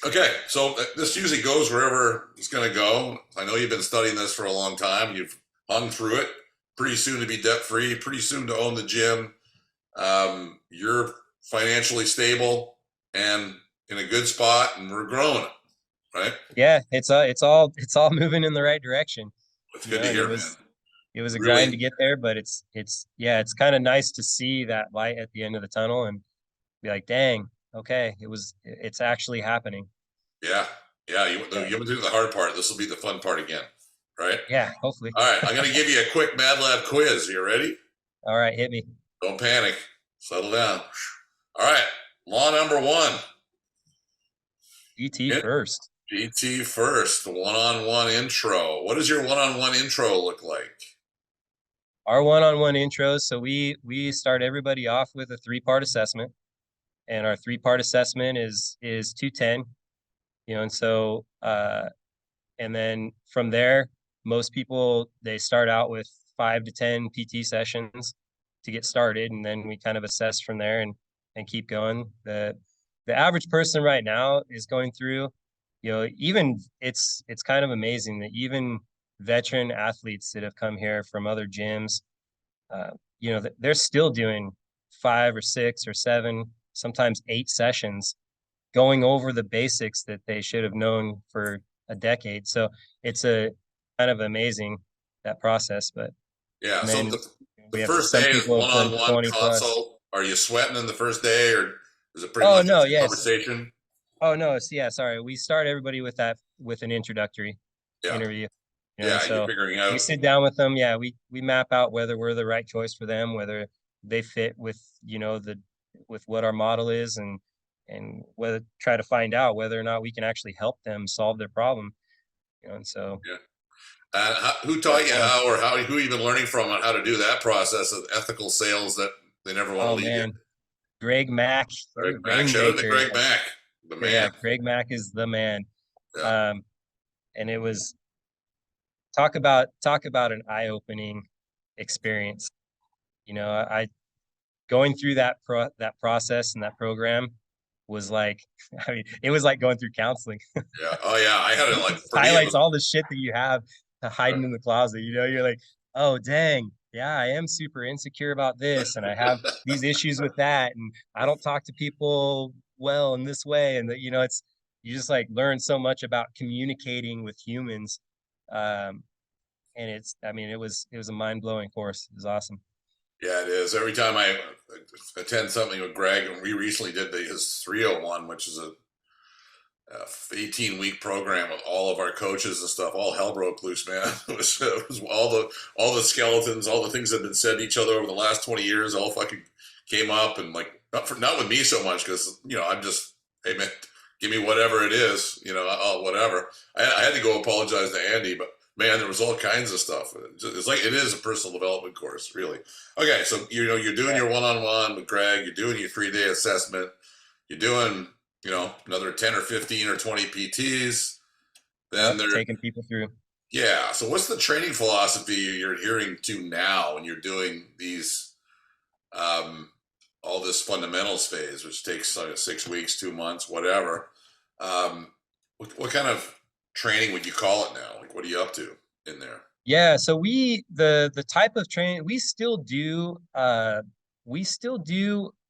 [SPEAKER 1] Okay, so this usually goes wherever it's going to go. I know you've been studying this for a long time. You've hung through it. Pretty soon to be debt free. Pretty soon to own the gym. You're financially stable and in a good spot, and we're growing it, right?
[SPEAKER 2] Yeah, it's all moving in the right direction.
[SPEAKER 1] It's good to hear, man.
[SPEAKER 2] It was a
[SPEAKER 1] Really,
[SPEAKER 2] grind to get there, but it's kind of nice to see that light at the end of the tunnel and be like, dang, okay, it's actually happening.
[SPEAKER 1] yeah. You went through the hard part. This will be the fun part again, right?
[SPEAKER 2] Yeah, hopefully.
[SPEAKER 1] All right, I'm going to give you a quick MadLab quiz. You ready?
[SPEAKER 2] All right, hit me.
[SPEAKER 1] Don't panic. Settle down. All right, law number 1.
[SPEAKER 2] GT first.
[SPEAKER 1] GT first, one-on-one intro. What does your one-on-one intro look like?
[SPEAKER 2] Our one-on-one intros. So we start everybody off with a 3-part assessment, and our 3-part assessment is 210. And so and then from there, most people, they start out with 5 to 10 PT sessions to get started, and then we kind of assess from there and keep going. The average person right now is going through, even it's kind of amazing that even veteran athletes that have come here from other gyms, they're still doing 5 or 6 or 7, sometimes 8 sessions, going over the basics that they should have known for a decade. So it's a kind of amazing, that process. But
[SPEAKER 1] yeah, so the
[SPEAKER 2] we have
[SPEAKER 1] first
[SPEAKER 2] some
[SPEAKER 1] day is
[SPEAKER 2] people
[SPEAKER 1] one-on-one
[SPEAKER 2] 20 plus.
[SPEAKER 1] consult. Are you sweating in the first day, or is it pretty
[SPEAKER 2] Oh
[SPEAKER 1] much
[SPEAKER 2] no,
[SPEAKER 1] a
[SPEAKER 2] yes.
[SPEAKER 1] conversation?
[SPEAKER 2] Oh no, sorry. We start everybody with an introductory interview.
[SPEAKER 1] You're
[SPEAKER 2] so
[SPEAKER 1] figuring out.
[SPEAKER 2] We sit down with them. Yeah, we map out whether we're the right choice for them, whether they fit with with what our model is, and whether try to find out whether or not we can actually help them solve their problem. And so
[SPEAKER 1] who taught you who you been learning from on how to do that process of ethical sales that they never want to leave you?
[SPEAKER 2] Greg Mack.
[SPEAKER 1] Greg Mack. Shout out to Greg Mack, the man.
[SPEAKER 2] Yeah, Greg Mack is the man.
[SPEAKER 1] Yeah.
[SPEAKER 2] And it was talk about an eye-opening experience. I going through that process and that program was like, it was like going through counseling.
[SPEAKER 1] Yeah. Oh yeah. I had it like
[SPEAKER 2] highlights all the shit that you have hiding in the closet. You're like, oh dang, yeah, I am super insecure about this, and I have these issues with that, and I don't talk to people well in this way, and it's you just like learn so much about communicating with humans, and it was a mind-blowing course. It was awesome.
[SPEAKER 1] Yeah, it is. Every time I attend something with Greg, and we recently did his 301, which is a 18-week program with all of our coaches and stuff. All hell broke loose, man. It was all the skeletons, all the things that have been said to each other over the last 20 years, all fucking came up, and like not with me so much because I'm just, hey man, give me whatever it is, I'll whatever. I had to go apologize to Andy, but man, there was all kinds of stuff. It's like it is a personal development course, really. Okay, so you're doing your one-on-one with Greg. You're doing your 3-day assessment. You're doing another 10 or 15 or 20 PTs. Then they're
[SPEAKER 2] taking people through.
[SPEAKER 1] Yeah. So what's the training philosophy you're adhering to now when you're doing these, all this fundamentals phase, which takes like 6 weeks, 2 months, whatever? What kind of training would you call it now? Like, what are you up to in there?
[SPEAKER 2] Yeah, so the type of training we still do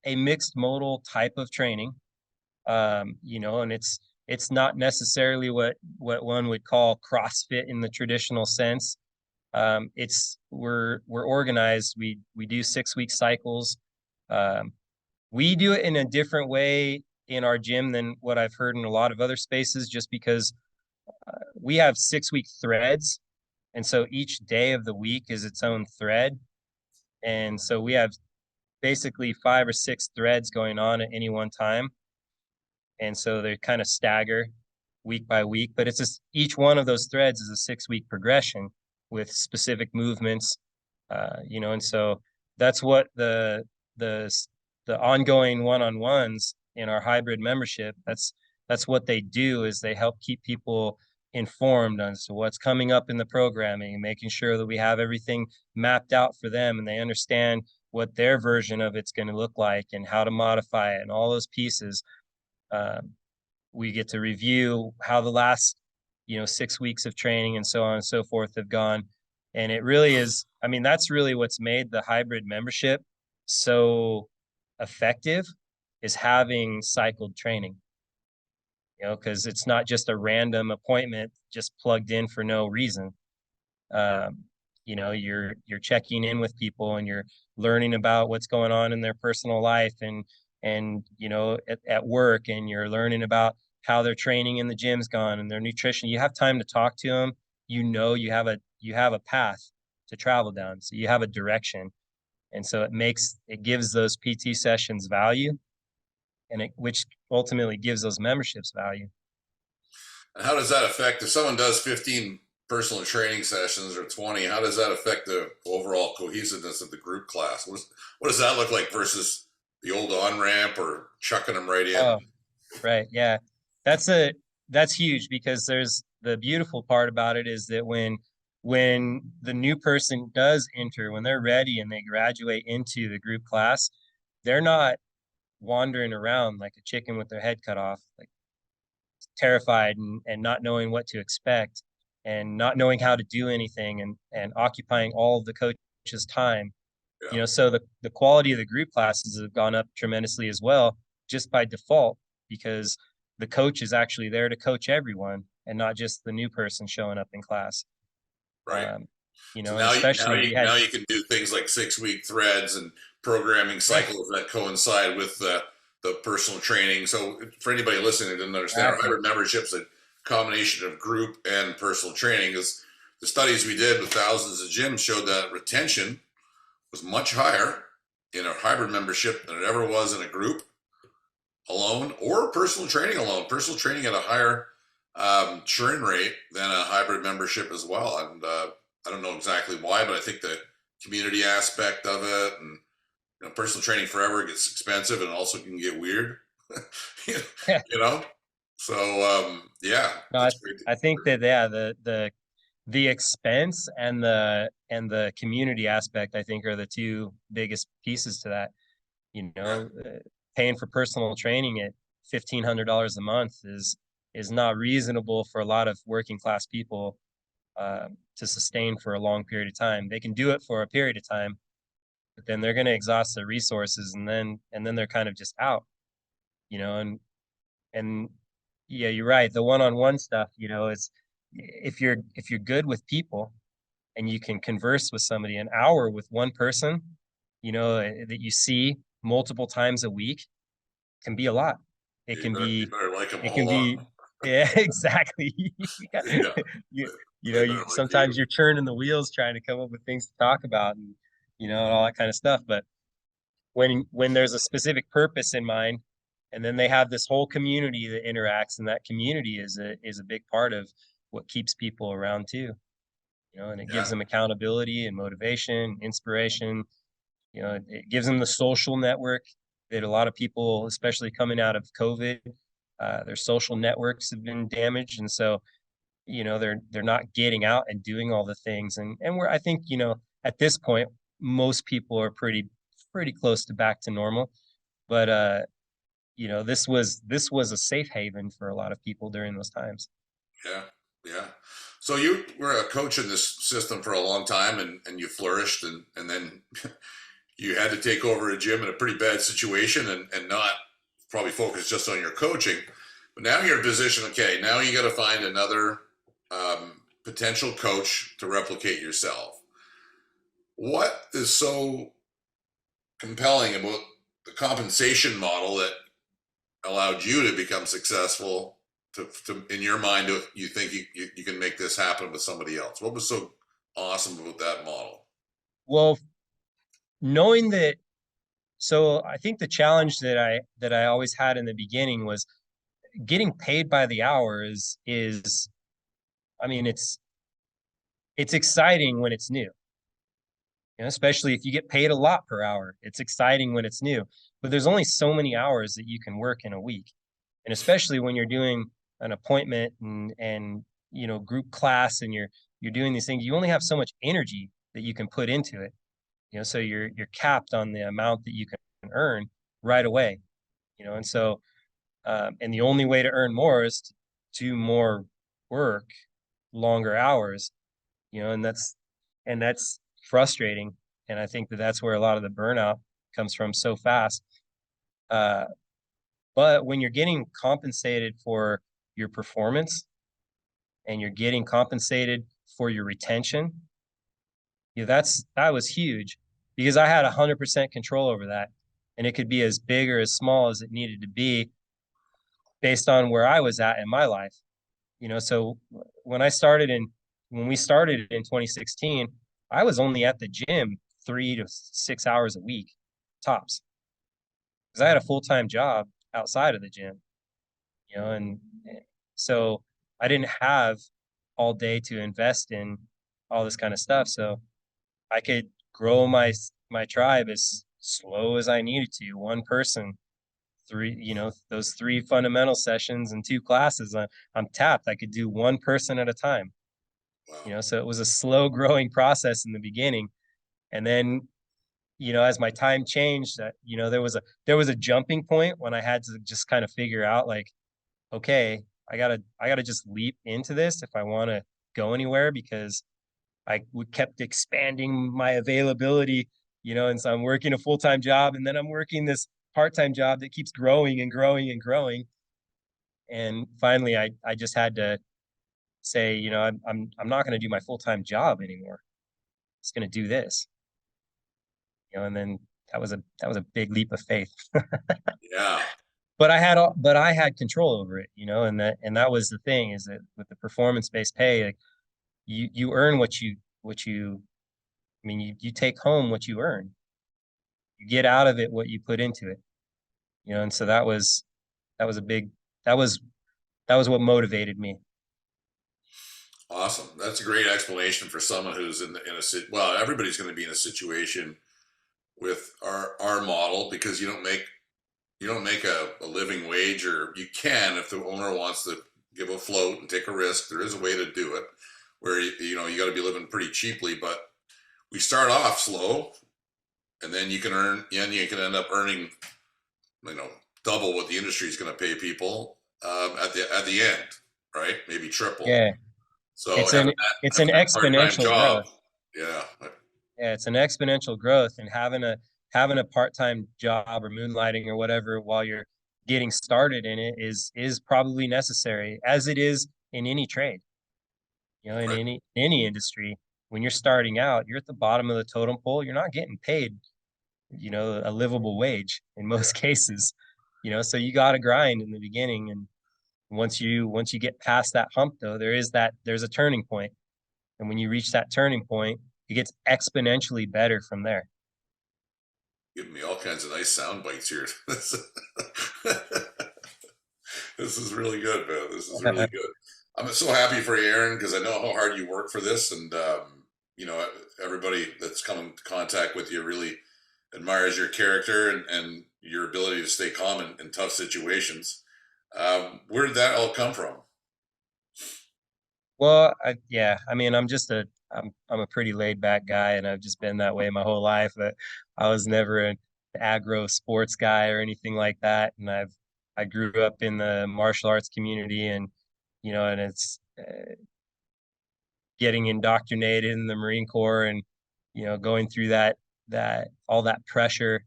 [SPEAKER 2] a mixed modal type of training. You know, and it's not necessarily what one would call CrossFit in the traditional sense. It's we're organized. We do 6 week cycles. Um, we do it in a different way in our gym than what I've heard in a lot of other spaces, just because we have 6 week threads. And so each day of the week is its own thread. And so we have basically 5 or 6 threads going on at any one time. And so they kind of stagger week by week, but it's just each one of those threads is a 6 week progression with specific movements, you know, and so that's what the the ongoing one-on-ones in our hybrid membership, that's what they do, is they help keep people informed on so what's coming up in the programming and making sure that we have everything mapped out for them and they understand what their version of it's going to look like and how to modify it and all those pieces. um, we get to review how the last 6 weeks of training and so on and so forth have gone, and it really is, I mean, that's really what's made the hybrid membership so effective, is having cycled training, because it's not just a random appointment just plugged in for no reason. um, you're checking in with people and you're learning about what's going on in their personal life and at work, and you're learning about how their training in the gym's gone and their nutrition. You have time to talk to them. You have a path to travel down, so you have a direction, and so it gives those PT sessions value, and which ultimately gives those memberships value.
[SPEAKER 1] And how does that affect if someone does 15 personal training sessions or 20? How does that affect the overall cohesiveness of the group class? What does that look like versus the old on ramp or chucking them right in?
[SPEAKER 2] Oh, right. Yeah. That's a that's huge, because there's the beautiful part about it is that when the new person does enter, when they're ready and they graduate into the group class, they're not wandering around like a chicken with their head cut off, like terrified and not knowing what to expect and not knowing how to do anything and occupying all of the coach's time.
[SPEAKER 1] Yeah,
[SPEAKER 2] So the quality of the group classes have gone up tremendously as well, just by default, because the coach is actually there to coach everyone and not just the new person showing up in class.
[SPEAKER 1] right.
[SPEAKER 2] um,
[SPEAKER 1] So
[SPEAKER 2] and especially we had.
[SPEAKER 1] now you can do things like 6 week threads and programming
[SPEAKER 2] Right.
[SPEAKER 1] cycles that coincide with the personal training. So for anybody listening that didn't understand, our
[SPEAKER 2] Exactly.
[SPEAKER 1] hybrid membership is a combination of group and personal training. Because the studies we did with thousands of gyms showed that retention was much higher in a hybrid membership than it ever was in a group alone or personal training alone. Personal training had a higher churn rate than a hybrid membership as well. And I don't know exactly why, but I think the community aspect of it and personal training forever gets expensive and also can get weird. you know? So yeah,
[SPEAKER 2] No,
[SPEAKER 1] that's great.
[SPEAKER 2] I think that, yeah, the expense and the community aspect, I think, are the two biggest pieces to that. you
[SPEAKER 1] Yeah,
[SPEAKER 2] know uh, Paying for personal training at $1,500 a month is not reasonable for a lot of working class people, to sustain for a long period of time. They can do it for a period of time, but then they're going to exhaust their resources, and then they're kind of just out. And yeah, you're right. The one-on-one stuff, is, if you're good with people and you can converse with somebody an hour with one person, that you see multiple times a week, can be a lot. It can
[SPEAKER 1] you
[SPEAKER 2] be,
[SPEAKER 1] better like them a
[SPEAKER 2] it
[SPEAKER 1] whole
[SPEAKER 2] can
[SPEAKER 1] lot.
[SPEAKER 2] be, yeah, exactly.
[SPEAKER 1] Yeah,
[SPEAKER 2] You,
[SPEAKER 1] they
[SPEAKER 2] you
[SPEAKER 1] better like you.
[SPEAKER 2] sometimes you're churning the wheels trying to come up with things to talk about, and all that kind of stuff. But when there's a specific purpose in mind, and then they have this whole community that interacts, and that community is a big part of what keeps people around too. And it gives
[SPEAKER 1] Yeah,
[SPEAKER 2] them accountability and motivation, inspiration. It gives them the social network that a lot of people, especially coming out of COVID, their social networks have been damaged, and so they're not getting out and doing all the things. And I think, at this point, most people are pretty close to back to normal. But this was a safe haven for a lot of people during those times.
[SPEAKER 1] yeah. Yeah. So you were a coach in this system for a long time, and you flourished, and then you had to take over a gym in a pretty bad situation, and not probably focus just on your coaching. But now you're in a position, okay, now you got to find another potential coach to replicate yourself. What is so compelling about the compensation model that allowed you to become successful in your mind, you think you can make this happen with somebody else? What was so awesome about that model?
[SPEAKER 2] Well, knowing that, so I think the challenge that I always had in the beginning was getting paid by the hour is I mean it's exciting when it's new. You know, especially if you get paid a lot per hour. It's exciting when it's new. But there's only so many hours that you can work in a week. And especially when you're doing an appointment and you know, group class, and you're doing these things, you only have so much energy that you can put into it. You know, so you're capped on the amount that you can earn right away. You know, and so and the only way to earn more is to do more work, longer hours, you know, and that's frustrating. And I think that that's where a lot of the burnout comes from so fast. Uh, but when you're getting compensated for your performance and you're getting compensated for your retention, you know, that was huge because I had 100% control over that. And it could be as big or as small as it needed to be based on where I was at in my life. You know, so when I started in when we started in 2016, I was only at the gym 3 to 6 hours a week, tops, because I had a full-time job outside of the gym. You know, and so I didn't have all day to invest in all this kind of stuff. So I could grow my tribe as slow as I needed to. One person, three, you know, those three fundamental sessions and two classes, I'm tapped. I could do one person at a time. You
[SPEAKER 1] Wow.
[SPEAKER 2] know, so it was a slow growing process in the beginning. And then, you know, as my time changed, you know, there was a jumping point when I had to just kind of figure out like, okay, I gotta just leap into this if I want to go anywhere, because kept expanding my availability, you know, and so I'm working a full-time job and then I'm working this part-time job that keeps growing and growing and growing. And finally I just had to say, you know, I'm not going to do my full-time job anymore. It's going to do this, you know, and then that was a big leap of faith.
[SPEAKER 1] Yeah.
[SPEAKER 2] But I had control over it, you know, and that was the thing, is that with the performance-based pay, like you earn what you I mean, you take home what you earn. You get out of it what you put into it, you know, and so that was a big that was that was what motivated me.
[SPEAKER 1] Awesome. That's a great explanation for someone who's in a well, everybody's going to be in a situation with our model, because you don't make a living wage, or you can if the owner wants to give a float and take a risk. There is a way to do it where you know you got to be living pretty cheaply, but we start off slow, and then you can earn, and you can end up earning, you know, double what the industry is going to pay people at the end, right? Maybe triple.
[SPEAKER 2] Yeah,
[SPEAKER 1] So
[SPEAKER 2] it's an it's an
[SPEAKER 1] having that part time
[SPEAKER 2] exponential
[SPEAKER 1] job,
[SPEAKER 2] growth.
[SPEAKER 1] yeah,
[SPEAKER 2] Yeah, it's an exponential growth, and having a part-time job or moonlighting or whatever while you're getting started in it is probably necessary, as it is in any trade, you know, in
[SPEAKER 1] right,
[SPEAKER 2] any industry. When you're starting out, you're at the bottom of the totem pole. You're not getting paid, you know, a livable wage in
[SPEAKER 1] yeah.
[SPEAKER 2] most cases, you know, so you got to grind in the beginning. And once you get past that hump, though, there's a turning point. And when you reach that turning point, it gets exponentially better from there.
[SPEAKER 1] Giving me all kinds of nice sound bites here. This is really good, man. This is really good. I'm so happy for you, Aaron, because I know how hard you work for this, and you know, everybody that's come in contact with you really admires your character, and your ability to stay calm in tough situations. Where did that all come from?
[SPEAKER 2] Well, yeah, I mean, I'm a pretty laid back guy, and I've just been that way my whole life. But I was never an agro sports guy or anything like that. And I grew up in the martial arts community, and you know, and getting indoctrinated in the Marine Corps and, going through that all that pressure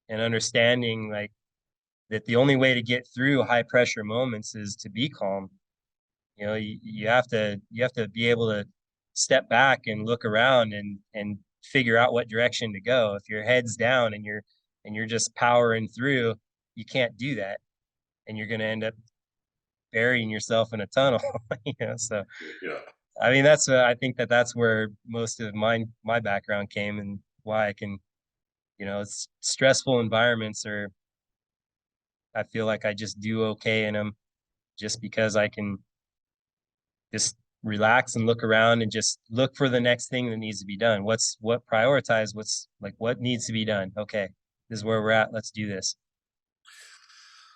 [SPEAKER 2] and understanding like that the only way to get through high pressure moments is to be calm. You have to be able to step back and look around and figure out what direction to go. If your head's down and you're just powering through, you can't do that, and you're going to end up burying yourself in a tunnel. So
[SPEAKER 1] Yeah.
[SPEAKER 2] I mean, I think that's where most of my background came, and why I can, it's stressful environments, or I feel like I just do okay in them, just because I can just relax and look around and just look for the next thing that needs to be done. What prioritize, what needs to be done. Okay, this is where we're at. Let's do this.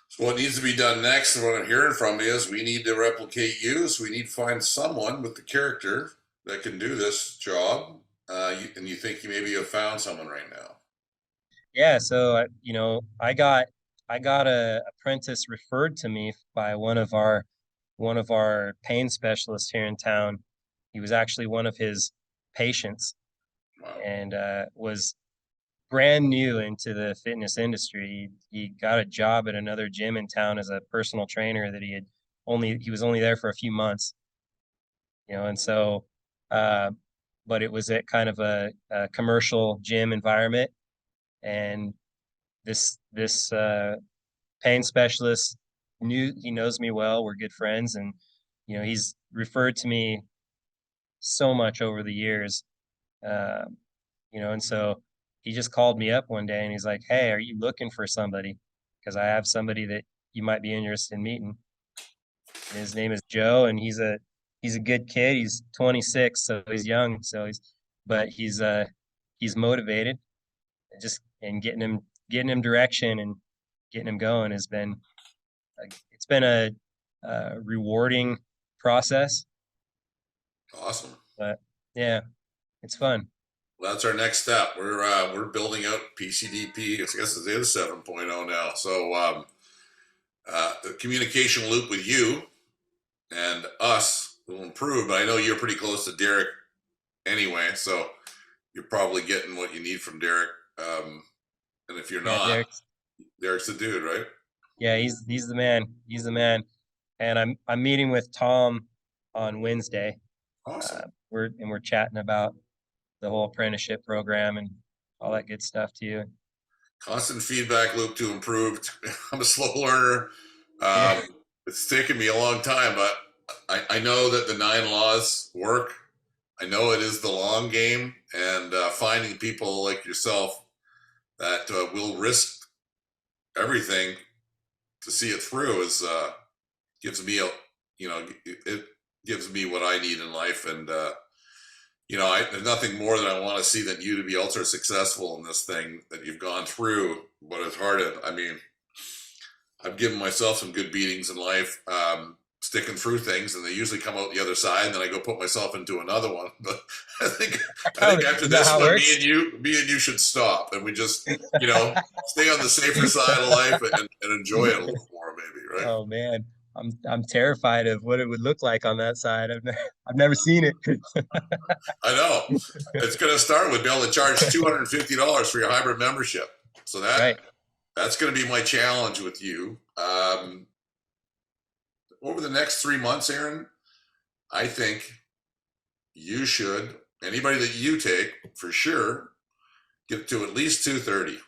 [SPEAKER 1] So what needs to be done next, and what I'm hearing from you, is we need to replicate you. So we need to find someone with the character that can do this job. And you think you maybe have found someone right now?
[SPEAKER 2] Yeah, so I got a apprentice referred to me by one of our pain specialists here in town. He was actually one of his patients,
[SPEAKER 1] Wow.
[SPEAKER 2] and was brand new into the fitness industry. He got a job at another gym in town as a personal trainer that he was only there for a few months, and so uh, but it was at kind of a commercial gym environment, and this pain specialist he knows me well. We're good friends, and he's referred to me so much over the years. Uh, and so he just called me up one day and he's like, "Hey, are you looking for somebody? Because I have somebody that you might be interested in meeting." And his name is Joe, and he's a good kid. He's 26, so he's young. But he's motivated. And getting him direction and getting him going has been it's been a rewarding process.
[SPEAKER 1] Awesome.
[SPEAKER 2] But yeah, it's fun.
[SPEAKER 1] Well, that's our next step. We're building out PCDP. I guess it is 7.0 now. So the communication loop with you and us will improve. But I know you're pretty close to Derek anyway, so you're probably getting what you need from Derek. And if you're
[SPEAKER 2] Yeah,
[SPEAKER 1] not, Derek's the dude, right?
[SPEAKER 2] yeah, he's the man. He's the man. And I'm meeting with Tom on Wednesday.
[SPEAKER 1] Awesome.
[SPEAKER 2] We're chatting about the whole apprenticeship program and all that good stuff too.
[SPEAKER 1] Constant feedback loop to improve. I'm a slow learner.
[SPEAKER 2] Yeah,
[SPEAKER 1] It's taken me a long time, but I know that the 9 laws work. I know it is the long game, and finding people like yourself that will risk everything to see it through is gives me it gives me what I need in life, and there's nothing more that I want to see than you to be ultra successful in this thing that you've gone through. What is hard. I mean, I've given myself some good beatings in life, sticking through things, and they usually come out the other side. And then I go put myself into another one. But I think after
[SPEAKER 2] is that
[SPEAKER 1] this
[SPEAKER 2] how it
[SPEAKER 1] one,
[SPEAKER 2] works?
[SPEAKER 1] me and you should stop, and we just stay on the safer side of life and enjoy it a little more, maybe, right?
[SPEAKER 2] Oh man, I'm terrified of what it would look like on that side. I've never seen it.
[SPEAKER 1] I know. It's going to start with being able to charge $250 for your hybrid membership. So
[SPEAKER 2] Right.
[SPEAKER 1] that's going to be my challenge with you. Over the next 3 months, Aaron, I think you should, anybody that you take for sure, get to at least 230.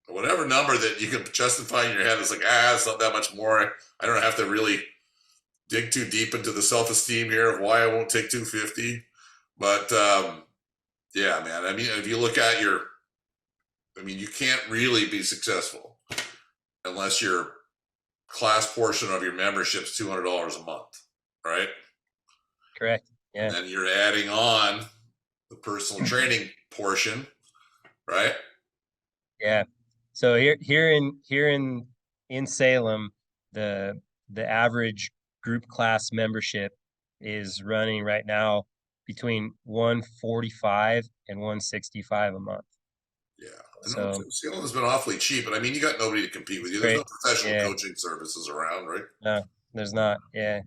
[SPEAKER 1] Whatever number that you can justify in your head is like, it's not that much more. I don't have to really dig too deep into the self-esteem here of why I won't take 250. But yeah, man. I mean, if you look at you can't really be successful unless your class portion of your membership's $200 a month, right?
[SPEAKER 2] Correct.
[SPEAKER 1] And
[SPEAKER 2] Yeah.
[SPEAKER 1] then you're adding on the personal training portion, right?
[SPEAKER 2] Yeah. So here in Salem, the average group class membership is running right now between 145 and 165 a month.
[SPEAKER 1] Yeah. I know
[SPEAKER 2] So
[SPEAKER 1] Salem has been awfully cheap, but I mean, you got nobody to compete with
[SPEAKER 2] it's
[SPEAKER 1] you. There's no
[SPEAKER 2] great.
[SPEAKER 1] professional
[SPEAKER 2] Yeah.
[SPEAKER 1] coaching services around, right?
[SPEAKER 2] No, there's not. Yeah.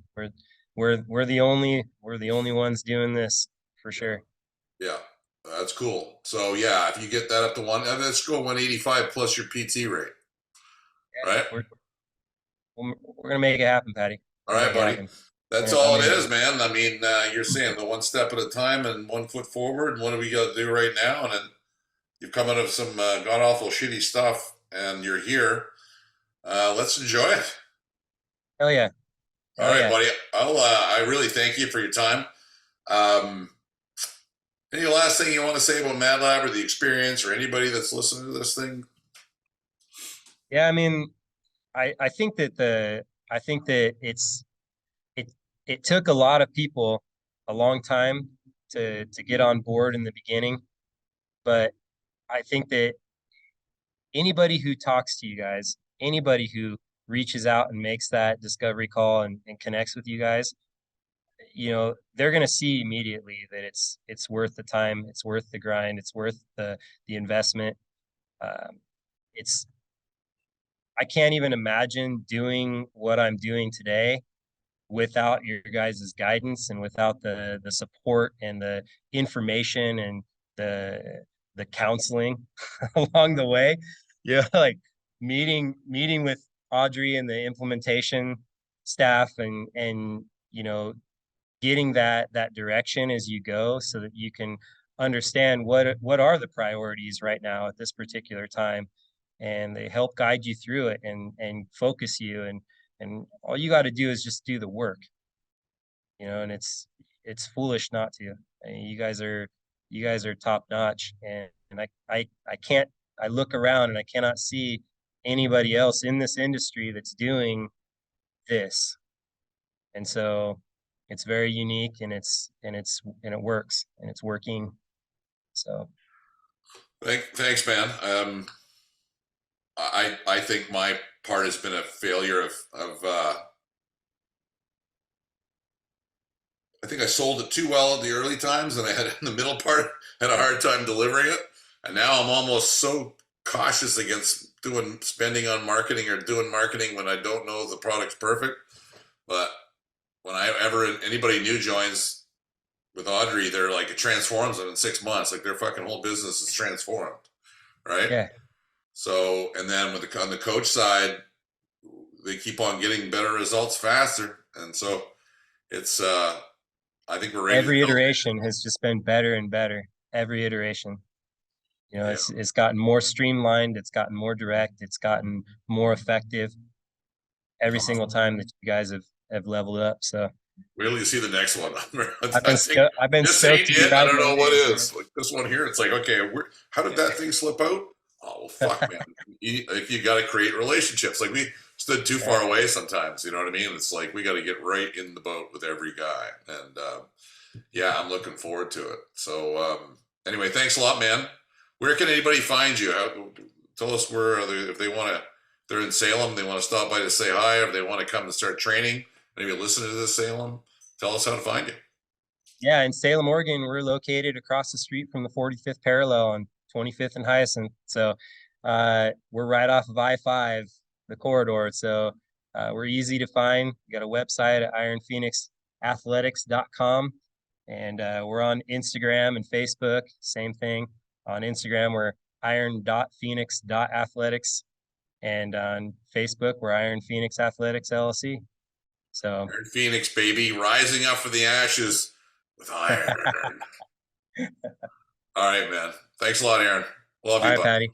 [SPEAKER 2] We're the only ones doing this for sure.
[SPEAKER 1] Yeah, that's cool. So yeah, if you get that up to let's go 185 plus your PT rate,
[SPEAKER 2] Yeah,
[SPEAKER 1] right?
[SPEAKER 2] we're gonna make it happen, Patty.
[SPEAKER 1] All
[SPEAKER 2] We're gonna
[SPEAKER 1] right,
[SPEAKER 2] make it
[SPEAKER 1] buddy.
[SPEAKER 2] happen.
[SPEAKER 1] That's
[SPEAKER 2] I'm
[SPEAKER 1] all it
[SPEAKER 2] in.
[SPEAKER 1] is, man. I mean, you're saying the one step at a time and 1 foot forward. And what do we got to do right now? And then you've come out of some god awful shitty stuff, and you're here. Let's enjoy it.
[SPEAKER 2] Hell yeah.
[SPEAKER 1] All
[SPEAKER 2] Hell
[SPEAKER 1] right,
[SPEAKER 2] yeah.
[SPEAKER 1] buddy. I really thank you for your time. Um, any last thing you want to say about MadLab or the experience or anybody that's listening to this thing?
[SPEAKER 2] Yeah, I mean, I think that it it took a lot of people a long time to get on board in the beginning, but I think that anybody who talks to you guys, anybody who reaches out and makes that discovery call and connects with you guys, they're going to see immediately that it's worth the time, it's worth the grind, it's worth the investment. Um, it's I can't even imagine doing what I'm doing today without your guys' guidance and without the support and the information and the counseling along the way. Like meeting with Audrey and the implementation staff and getting that direction as you go so that you can understand what are the priorities right now at this particular time, and they help guide you through it and focus you, and all you got to do is just do the work, and it's foolish not to. I mean, you guys are top notch, and I can't I look around and I cannot see anybody else in this industry that's doing this. And so it's very unique, and it works, and it's working. So
[SPEAKER 1] Thanks, man. I think my part has been a failure of I think I sold it too well at the early times, and I had in the middle part had a hard time delivering it. And now I'm almost so cautious against doing spending on marketing or doing marketing when I don't know the product's perfect. But when anybody new joins with Audrey, they're like it transforms them in 6 months. Like their fucking whole business is transformed, right?
[SPEAKER 2] yeah,
[SPEAKER 1] So and then on the coach side, they keep on getting better results faster, and so it's I think we're ready to
[SPEAKER 2] every
[SPEAKER 1] go.
[SPEAKER 2] iteration has just been better and better. Every iteration,
[SPEAKER 1] Yeah.
[SPEAKER 2] it's gotten more streamlined, it's gotten more direct, it's gotten more effective every single
[SPEAKER 1] Awesome.
[SPEAKER 2] time that you guys have leveled up. So
[SPEAKER 1] Wait till you see the next one. I think
[SPEAKER 2] I've been
[SPEAKER 1] this
[SPEAKER 2] stoked
[SPEAKER 1] ain't
[SPEAKER 2] to be
[SPEAKER 1] it. I
[SPEAKER 2] riding
[SPEAKER 1] don't
[SPEAKER 2] the
[SPEAKER 1] know what
[SPEAKER 2] waves, man.
[SPEAKER 1] is. Like this one here, it's like, okay, how did that thing slip out? Oh, well, fuck, man. You got to create relationships. Like we stood too
[SPEAKER 2] Yeah.
[SPEAKER 1] far away sometimes. You know what I mean? It's like we got to get right in the boat with every guy. And yeah, I'm looking forward to it. So anyway, thanks a lot, man. Where can anybody find you? Tell us if they want to. They're in Salem. They want to stop by to say hi, or if they want to come and start training. Maybe listen to this Salem. Tell us how to find you.
[SPEAKER 2] Yeah, in Salem, Oregon, we're located across the street from the 45th parallel on 25th and Hyacinth. So we're right off of I-5, the corridor. So we're easy to find. We got a website at ironphoenixathletics.com. And we're on Instagram and Facebook. Same thing. On Instagram, we're iron.phoenix.athletics. And on Facebook, we're Iron Phoenix Athletics LLC. So
[SPEAKER 1] Iron Phoenix, baby, rising up from the ashes with iron. All right, man. Thanks a lot, Aaron. Love
[SPEAKER 2] all
[SPEAKER 1] you,
[SPEAKER 2] right,
[SPEAKER 1] bud.
[SPEAKER 2] Patty.